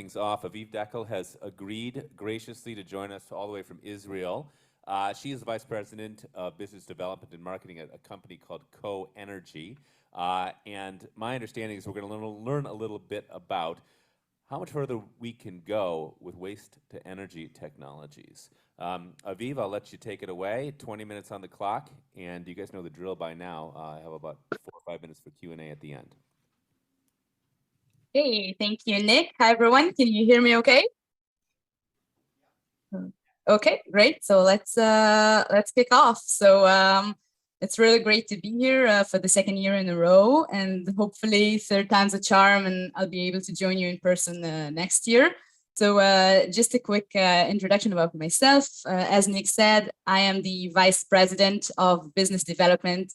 things off, Aviv Dekel has agreed graciously to join us all the way from Israel. She is the Vice President of Business Development and Marketing at a company called Co Energy. And my understanding is we're going to learn a little bit about how much further we can go with waste-to-energy technologies. Aviv, I'll let you take it away. 20 minutes on the clock, and you guys know the drill by now. I have about 4 or 5 minutes for Q&A at the end. Hey, thank you, Nick. Hi, everyone. Can you hear me okay? Okay, great. So let's kick off. So it's really great to be here for the second year in a row, and hopefully third time's a charm, and I'll be able to join you in person next year. So just a quick introduction about myself. As Nick said, I am the Vice President of Business Development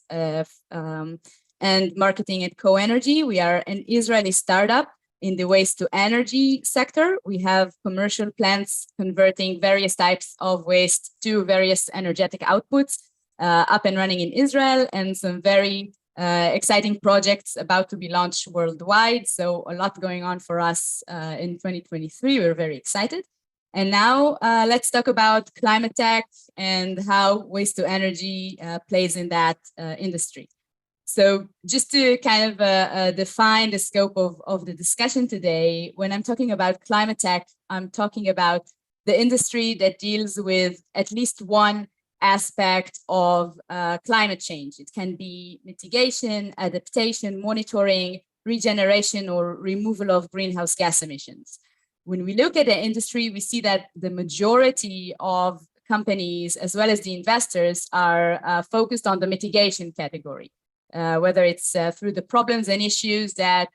and Marketing at Co Energy. We are an Israeli startup in the waste-to-energy sector. We have commercial plants converting various types of waste to various energetic outputs up and running in Israel, and some very exciting projects about to be launched worldwide. So a lot going on for us in 2023. We're very excited. And now let's talk about ClimateTech and how waste-to-energy plays in that industry. So just to kind of define the scope of the discussion today, when I'm talking about ClimateTech, I'm talking about the industry that deals with at least one aspect of climate change. It can be mitigation, adaptation, monitoring, regeneration, or removal of greenhouse gas emissions. When we look at the industry, we see that the majority of companies, as well as the investors, are focused on the mitigation category. Whether it's through the problems and issues that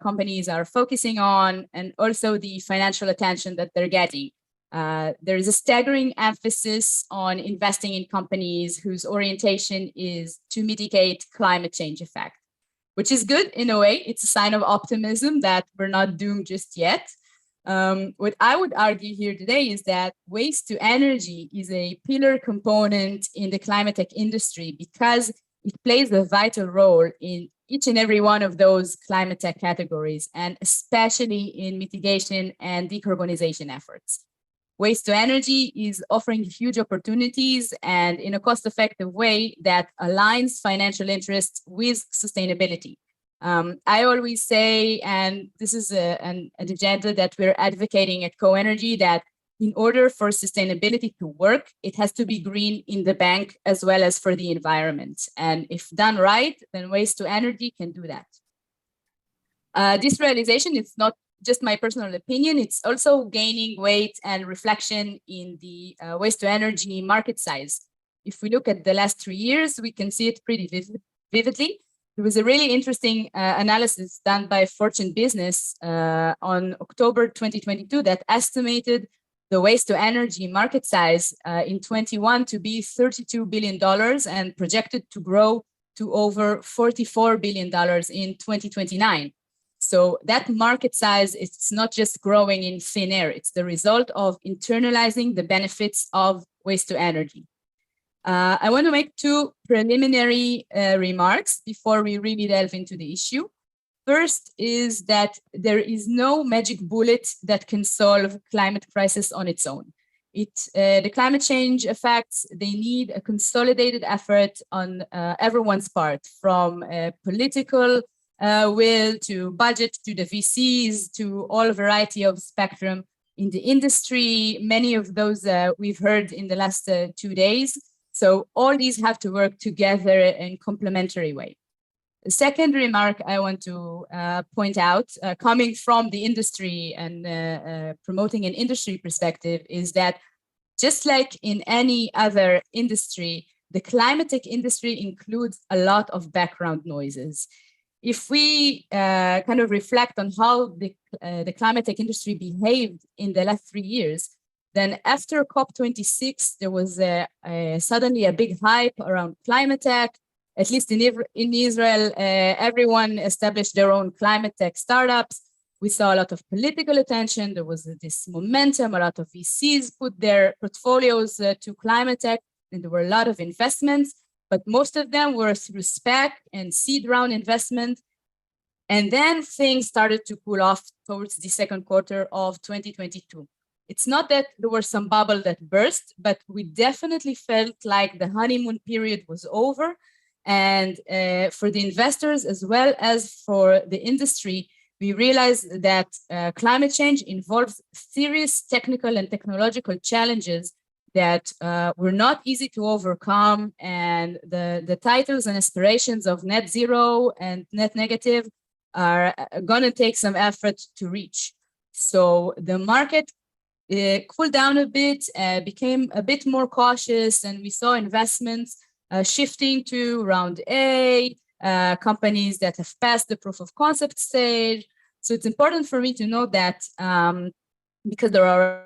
companies are focusing on, and also the financial attention that they're getting. There is a staggering emphasis on investing in companies whose orientation is to mitigate climate change effect, which is good in a way. It's a sign of optimism that we're not doomed just yet. What I would argue here today is that waste to energy is a pillar component in the climate tech industry because it plays a vital role in each and every one of those climate tech categories, and especially in mitigation and decarbonization efforts. Waste to energy is offering huge opportunities and in a cost-effective way that aligns financial interests with sustainability. I always say, and this is an agenda that we're advocating at Co Energy, that in order for sustainability to work, it has to be green in the bank as well as for the environment. And if done right, then waste to energy can do that. This realization is not just my personal opinion, it's also gaining weight and reflection in the waste to energy market size. If we look at the last 3 years, we can see it pretty vividly. There was a really interesting analysis done by Fortune Business on October 2022 that estimated the waste to energy market size in 21 to be $32 billion and projected to grow to over $44 billion in 2029. So that market size, it's not just growing in thin air, it's the result of internalizing the benefits of waste to energy. I want to make 2 preliminary remarks before we really delve into the issue. First is that there is no magic bullet that can solve climate crisis on its own. The climate change effects, they need a consolidated effort on everyone's part, from political will to budget to the VCs to all variety of spectrum in the industry. Many of those we've heard in the last 2 days. So all these have to work together in complementary way. The second remark I want to point out, coming from the industry and promoting an industry perspective, is that just like in any other industry, the climate tech industry includes a lot of background noises. If we kind of reflect on how the climate tech industry behaved in the last 3 years, then after COP26, there was suddenly a big hype around climate tech. At least in Israel, everyone established their own climate tech startups. We saw a lot of political attention. There was this momentum. A lot of VCs put their portfolios to climate tech, and there were a lot of investments, but most of them were through SPAC and seed round investment. And then things started to cool off towards the second quarter of 2022. It's not that there was some bubble that burst, but we definitely felt like the honeymoon period was over. And for the investors, as well as for the industry, we realized that climate change involves serious technical and technological challenges that were not easy to overcome. And the titles and aspirations of net zero and net negative are going to take some effort to reach. So the market cooled down a bit, became a bit more cautious, and we saw investments shifting to round A, companies that have passed the proof of concept stage. So it's important for me to note that because there are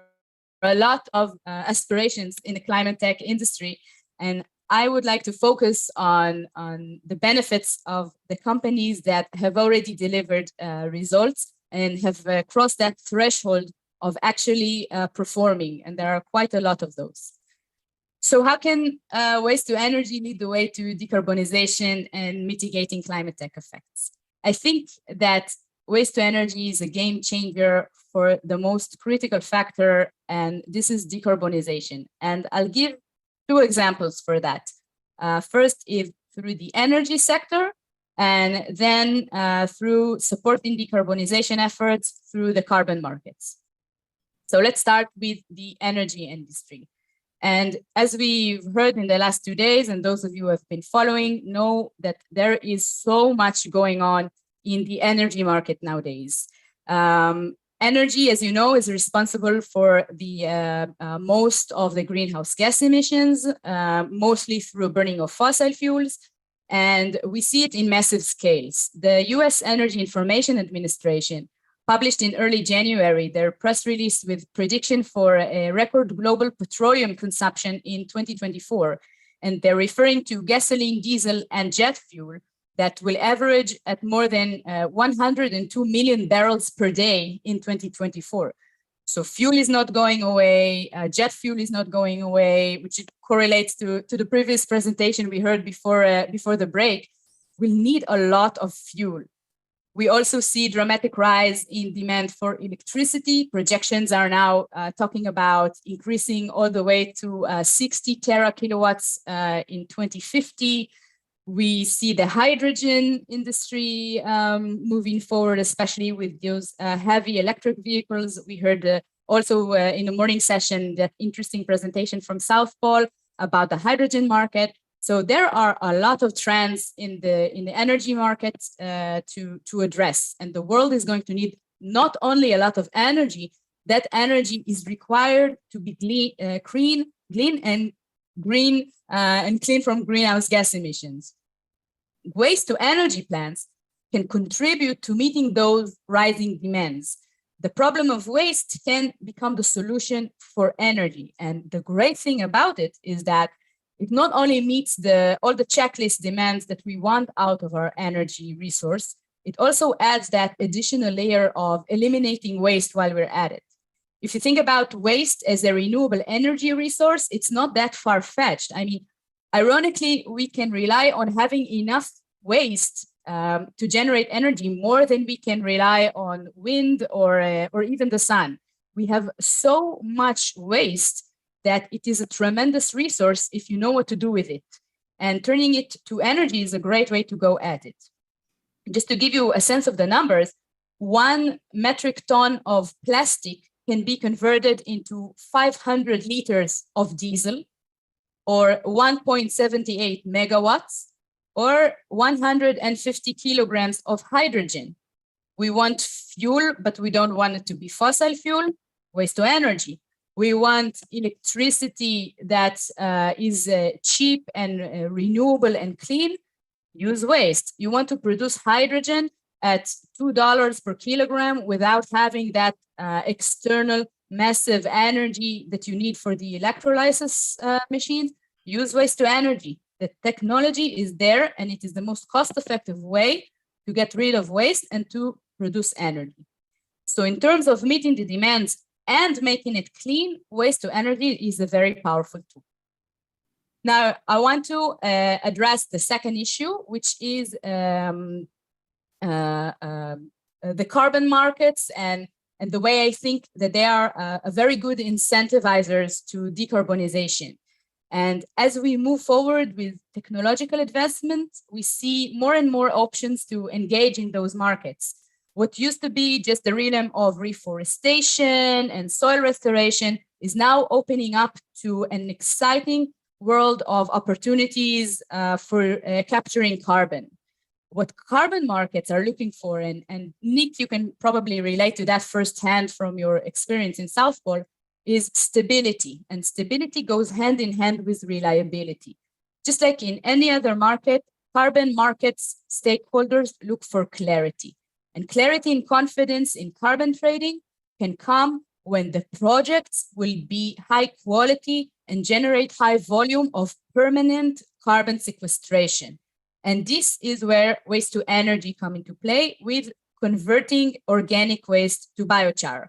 a lot of aspirations in the climate tech industry, and I would like to focus on the benefits of the companies that have already delivered results and have crossed that threshold of actually performing, and there are quite a lot of those. So how can waste to energy lead the way to decarbonization and mitigating climate tech effects? I think that waste to energy is a game changer for the most critical factor, and this is decarbonization. And I'll give two examples for that. First is through the energy sector, and then through supporting decarbonization efforts through the carbon markets. So let's start with the energy industry. And as we've heard in the last 2 days, and those of you who have been following know that there is so much going on in the energy market nowadays. Energy, as you know, is responsible for the most of the greenhouse gas emissions, mostly through burning of fossil fuels. And we see it in massive scales. The US Energy Information Administration published in early January their press release with prediction for a record global petroleum consumption in 2024. And they're referring to gasoline, diesel, and jet fuel that will average at more than 102 million barrels per day in 2024. So fuel is not going away, jet fuel is not going away, which correlates to the previous presentation we heard before the break. We'll need a lot of fuel. We also see dramatic rise in demand for electricity. Projections are now talking about increasing all the way to 60 tera kilowatts in 2050. We see the hydrogen industry moving forward, especially with those heavy electric vehicles. We heard also in the morning session that interesting presentation from South Pole about the hydrogen market. So there are a lot of trends in the energy markets to address, and the world is going to need not only a lot of energy. That energy is required to be clean and green and clean from greenhouse gas emissions. Waste to energy plants can contribute to meeting those rising demands. The problem of waste can become the solution for energy, and the great thing about it is that it not only meets all the checklist demands that we want out of our energy resource, it also adds that additional layer of eliminating waste while we're at it. If you think about waste as a renewable energy resource, it's not that far-fetched. I mean, ironically, we can rely on having enough waste to generate energy more than we can rely on wind or even the sun. We have so much waste that it is a tremendous resource if you know what to do with it. And turning it to energy is a great way to go at it. Just to give you a sense of the numbers, 1 metric ton of plastic can be converted into 500 liters of diesel, or 1.78 megawatts, or 150 kilograms of hydrogen. We want fuel, but we don't want it to be fossil fuel, waste to energy. We want electricity that is cheap and renewable and clean, use waste. You want to produce hydrogen at $2 per kilogram without having that external massive energy that you need for the electrolysis machines, use waste to energy. The technology is there, and it is the most cost-effective way to get rid of waste and to produce energy. So in terms of meeting the demands and making it clean, waste to energy is a very powerful tool. Now, I want to address the second issue, which is the carbon markets and the way I think that they are a very good incentivizers to decarbonization. And as we move forward with technological advancement, we see more and more options to engage in those markets. What used to be just the realm of reforestation and soil restoration is now opening up to an exciting world of opportunities for capturing carbon. What carbon markets are looking for, and Nick, you can probably relate to that firsthand from your experience in South Pole, is stability. And stability goes hand in hand with reliability. Just like in any other market, carbon markets stakeholders look for clarity. And clarity and confidence in carbon trading can come when the projects will be high quality and generate high volume of permanent carbon sequestration. And this is where waste to energy come into play with converting organic waste to biochar.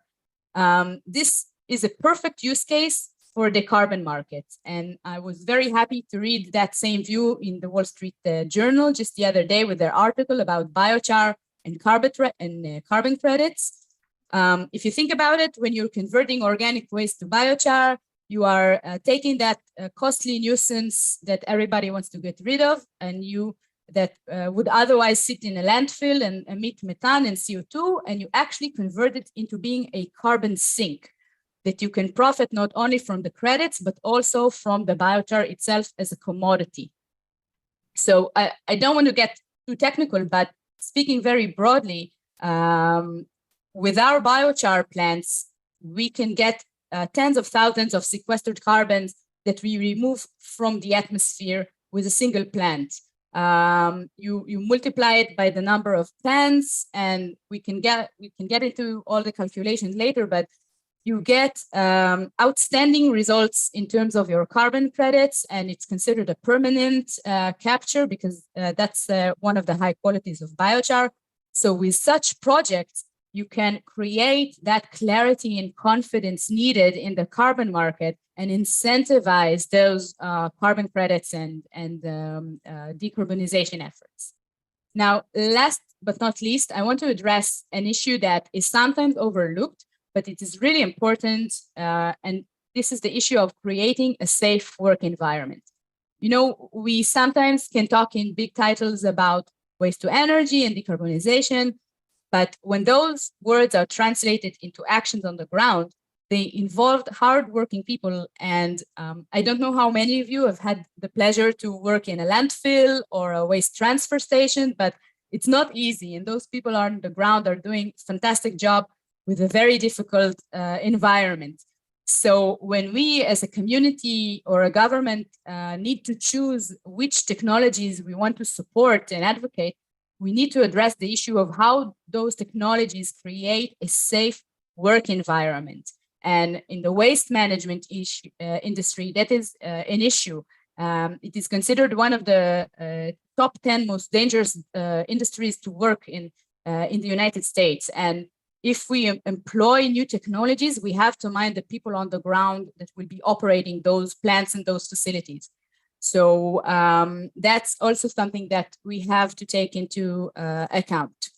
This is a perfect use case for the carbon market. And I was very happy to read that same view in the Wall Street Journal just the other day with their article about biochar and carbon credits. If you think about it, when you're converting organic waste to biochar, you are taking that costly nuisance that everybody wants to get rid of, and you that would otherwise sit in a landfill and emit methane and CO2, and you actually convert it into being a carbon sink that you can profit not only from the credits, but also from the biochar itself as a commodity. So I don't want to get too technical, but speaking very broadly, with our biochar plants, we can get tens of thousands of sequestered carbons that we remove from the atmosphere with a single plant. You multiply it by the number of plants, and we can get into all the calculations later, but you get outstanding results in terms of your carbon credits, and it's considered a permanent capture because that's one of the high qualities of biochar. So with such projects, you can create that clarity and confidence needed in the carbon market and incentivize those carbon credits and decarbonization efforts. Now, last but not least, I want to address an issue that is sometimes overlooked, but it is really important, and this is the issue of creating a safe work environment. You know, we sometimes can talk in big titles about waste to energy and decarbonization, but when those words are translated into actions on the ground, they involved hardworking people. And I don't know how many of you have had the pleasure to work in a landfill or a waste transfer station, but it's not easy. And those people on the ground are doing a fantastic job with a very difficult environment. So when we as a community or a government need to choose which technologies we want to support and advocate, we need to address the issue of how those technologies create a safe work environment. And in the waste management industry, that is an issue. It is considered one of the top 10 most dangerous industries to work in the United States. And if we employ new technologies, we have to mind the people on the ground that will be operating those plants and those facilities. So that's also something that we have to take into account.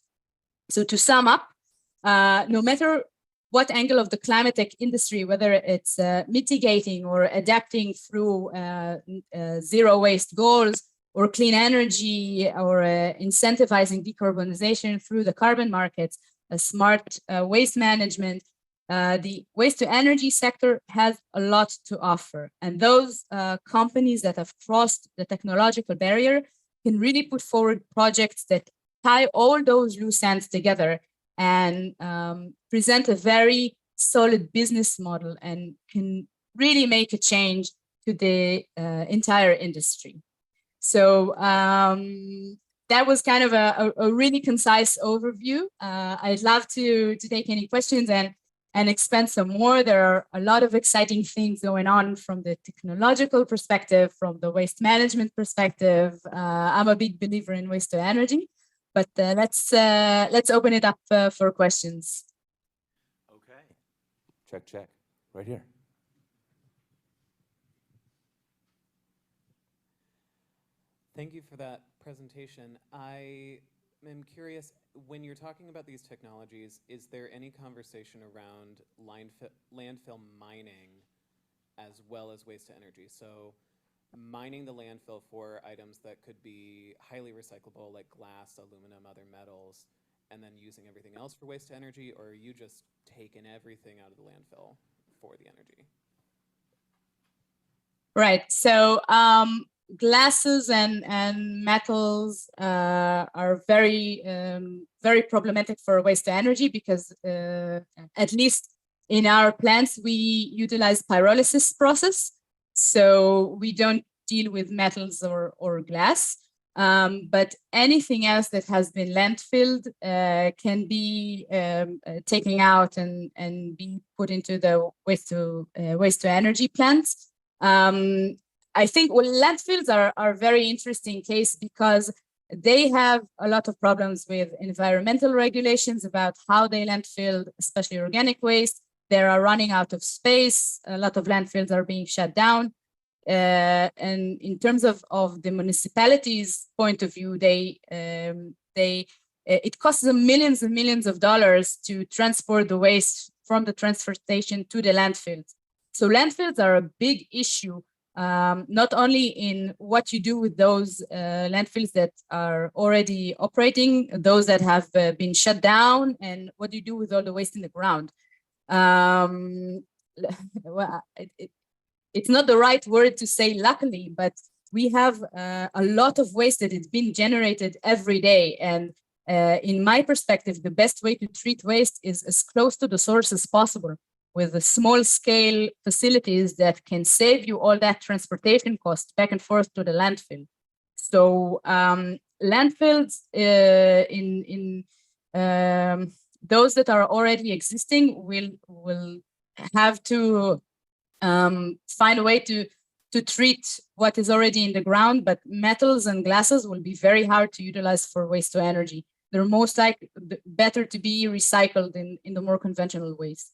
So to sum up, no matter what angle of the ClimateTech industry, whether it's mitigating or adapting through zero waste goals or clean energy or incentivizing decarbonization through the carbon markets, a smart waste management, the waste to energy sector has a lot to offer. And those companies that have crossed the technological barrier can really put forward projects that tie all those loose ends together and present a very solid business model and can really make a change to the entire industry. So that was kind of a really concise overview. I'd love to take any questions and expand some more. There are a lot of exciting things going on from the technological perspective, from the waste management perspective. I'm a big believer in waste to energy, but let's open it up for questions. Okay. Check. Right here. Thank you for that presentation. I I'm curious, when you're talking about these technologies, is there any conversation around landfill mining as well as waste to energy? So mining the landfill for items that could be highly recyclable, like glass, aluminum, other metals, and then using everything else for waste to energy, or are you just taking everything out of the landfill for the energy? Right. So glasses and metals are very problematic for waste to energy because at least in our plants we utilize pyrolysis process, so we don't deal with metals or glass. But anything else that has been landfilled can be taken out and be put into the waste to energy plants. I think landfills are a very interesting case because they have a lot of problems with environmental regulations about how they landfill, especially organic waste. They are running out of space. A lot of landfills are being shut down. And in terms of the municipalities' point of view, it costs them millions and millions of dollars to transport the waste from the transfer station to the landfills. So landfills are a big issue, not only in what you do with those landfills that are already operating, those that have been shut down, and what do you do with all the waste in the ground. Well, it's not the right word to say luckily, but we have a lot of waste that is being generated every day. And in my perspective, the best way to treat waste is as close to the source as possible, with the small scale facilities that can save you all that transportation cost back and forth to the landfill. So landfills in those that are already existing will have to find a way to treat what is already in the ground, but metals and glasses will be very hard to utilize for waste to energy. They're most likely better to be recycled in the more conventional ways.